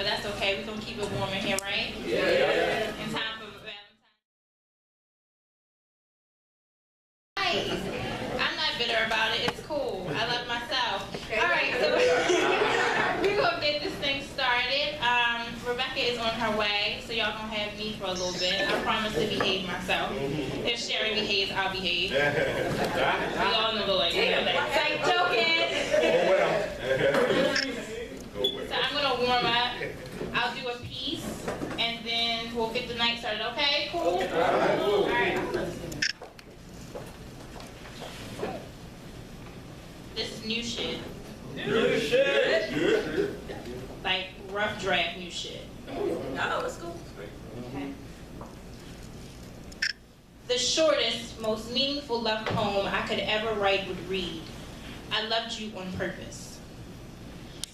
but that's okay. We're gonna keep it warm in here, right? Yeah. In time for Valentine's. I'm not bitter about it. It's cool. I love myself. All right, so we're gonna get this thing started. Rebecca is on her way, so y'all gonna have me for a little bit. I promise to behave myself. If Sherry behaves, I'll behave. We all know the like that. Joking. So I'm gonna warm up. I'll do a piece, and then we'll get the night started. Okay? Cool. All right. This is new shit. New shit. Like rough draft new shit. No, it's cool. Okay. The shortest, most meaningful love poem I could ever write would read, I loved you on purpose.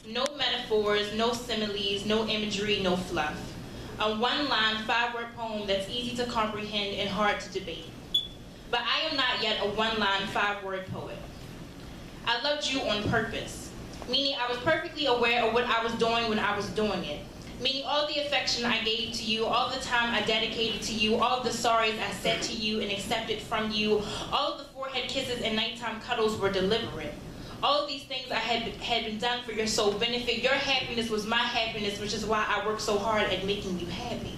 No metaphors, no similes, no imagery, no fluff. A one-line, 5-word poem that's easy to comprehend and hard to debate. But I am not yet a one-line, 5-word poet. I loved you on purpose, meaning I was perfectly aware of what I was doing when I was doing it. Meaning all the affection I gave to you, all the time I dedicated to you, all the sorries I said to you and accepted from you, all of the forehead kisses and nighttime cuddles were deliberate. All of these things I had been done for your sole benefit. Your happiness was my happiness, which is why I worked so hard at making you happy.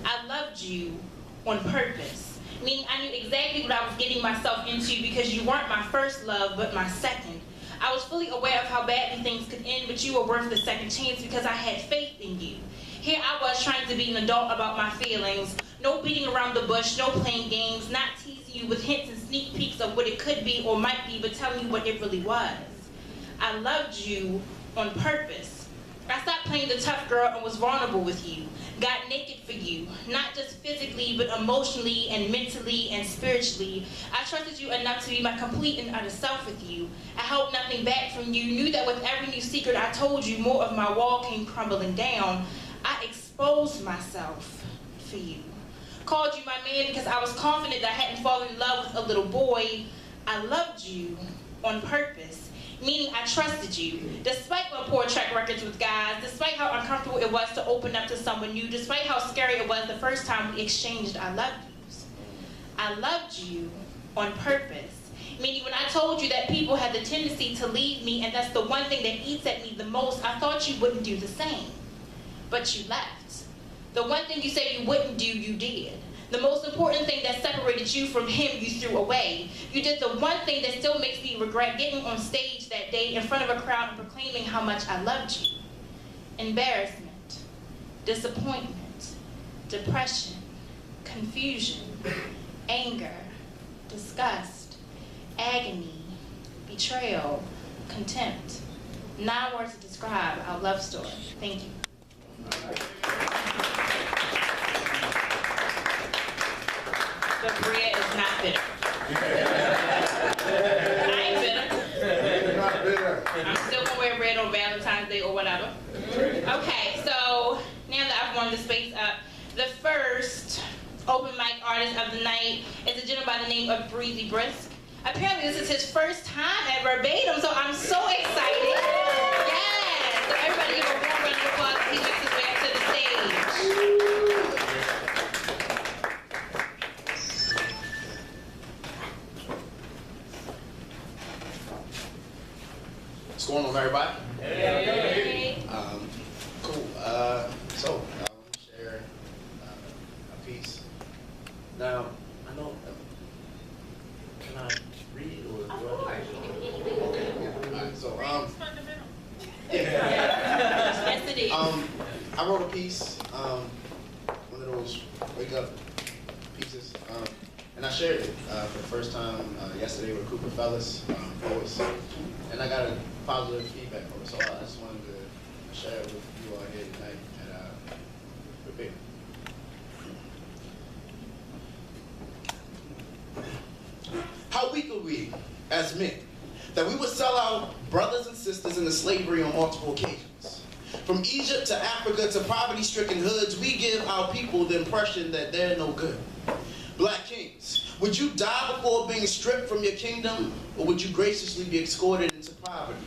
I loved you on purpose, meaning I knew exactly what I was getting myself into because you weren't my first love, but my second. I was fully aware of how badly things could end, but you were worth the second chance because I had faith in you. Here I was trying to be an adult about my feelings. No beating around the bush, no playing games, not teasing you with hints and sneak peeks of what it could be or might be, but telling you what it really was. I loved you on purpose. I stopped playing the tough girl and was vulnerable with you. Got naked for you, not just physically, but emotionally and mentally and spiritually. I trusted you enough to be my complete and utter self with you. I held nothing back from you, knew that with every new secret I told you, more of my wall came crumbling down. I exposed myself for you. Called you my man because I was confident that I hadn't fallen in love with a little boy. I loved you on purpose, meaning I trusted you. Despite my poor track records with guys, despite how uncomfortable it was to open up to someone new, despite how scary it was the first time we exchanged I love yous. I loved you on purpose, meaning when I told you that people had the tendency to leave me and that's the one thing that eats at me the most, I thought you wouldn't do the same. But you left. The one thing you said you wouldn't do, you did. The most important thing that separated you from him, you threw away. You did the one thing that still makes me regret getting on stage that day in front of a crowd and proclaiming how much I loved you. Embarrassment, disappointment, depression, confusion, anger, disgust, agony, betrayal, contempt. 9 words to describe our love story. Thank you. The bread is not bitter. I ain't bitter. I'm still gonna wear red on Valentine's Day or whatever. Okay, so now that I've warmed the space up, the first open mic artist of the night is a gentleman by the name of Breezy Brisk. Apparently this is his first time at Verbatim, so I'm so excited. Yes! So everybody give a warm round of applause as he makes his way up to the stage. What's going on, everybody? Hey. Cool. So I want to share a piece. Now, I know. Can I read or? Of course. Okay. Alright. So Yes, it is. I wrote a piece. One of those wake up pieces. And I shared it for the first time yesterday with a group of fellas, poets, and I got a positive feedback from it. So I just wanted to share it with you all here tonight at Verbatim. How weak are we as men that we would sell our brothers and sisters into slavery on multiple occasions? From Egypt to Africa to poverty-stricken hoods, we give our people the impression that they're no good. Black kings, would you die before being stripped from your kingdom, or would you graciously be escorted into poverty?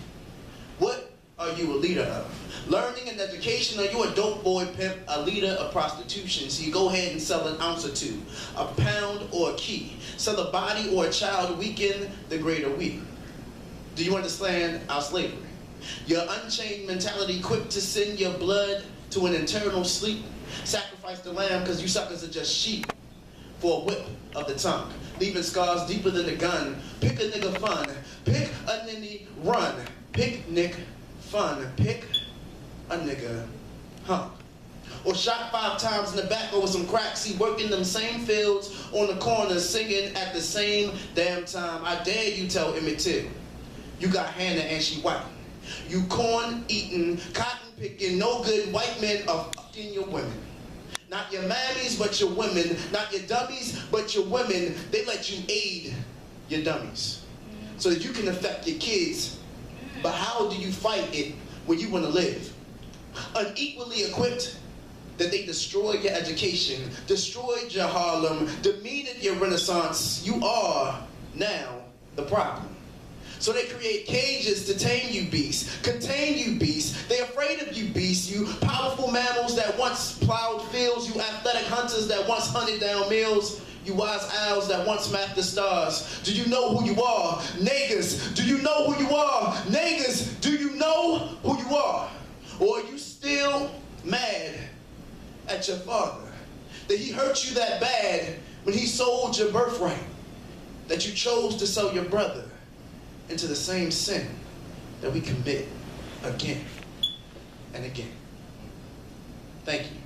What are you a leader of? Learning and education, or you a dope boy pimp, a leader of prostitution. So you go ahead and sell an ounce or two, a pound or a key. Sell a body or a child, weaken the greater we. Do you understand our slavery? Your unchained mentality, quick to send your blood to an eternal sleep. Sacrifice the lamb because you suckers are just sheep for a whip of the tongue. Leaving scars deeper than the gun. Pick a nigga fun. Pick a ninny run. Pick Nick fun. Pick a nigga hump. Or shot 5 times in the back over some cracks. He working them same fields on the corner, singing at the same damn time. I dare you tell Emmett Till, you got Hannah and she white. You corn eating, cotton picking, no good white men are fucking your women. Not your mammies, but your women. Not your dummies, but your women. They let you aid your dummies so that you can affect your kids. But how do you fight it when you want to live? Unequally equipped, that they destroyed your education, destroyed your Harlem, demeaned your Renaissance. You are now the problem. So they create cages to tame you beasts, contain you beasts. They're afraid of you beasts, you powerful mammals that once plowed fields, you athletic hunters that once hunted down meals, you wise owls that once mapped the stars. Do you know who you are? Niggas, do you know who you are? Niggas, do you know who you are? Or are you still mad at your father that he hurt you that bad when he sold your birthright, that you chose to sell your brother into the same sin that we commit again and again? Thank you.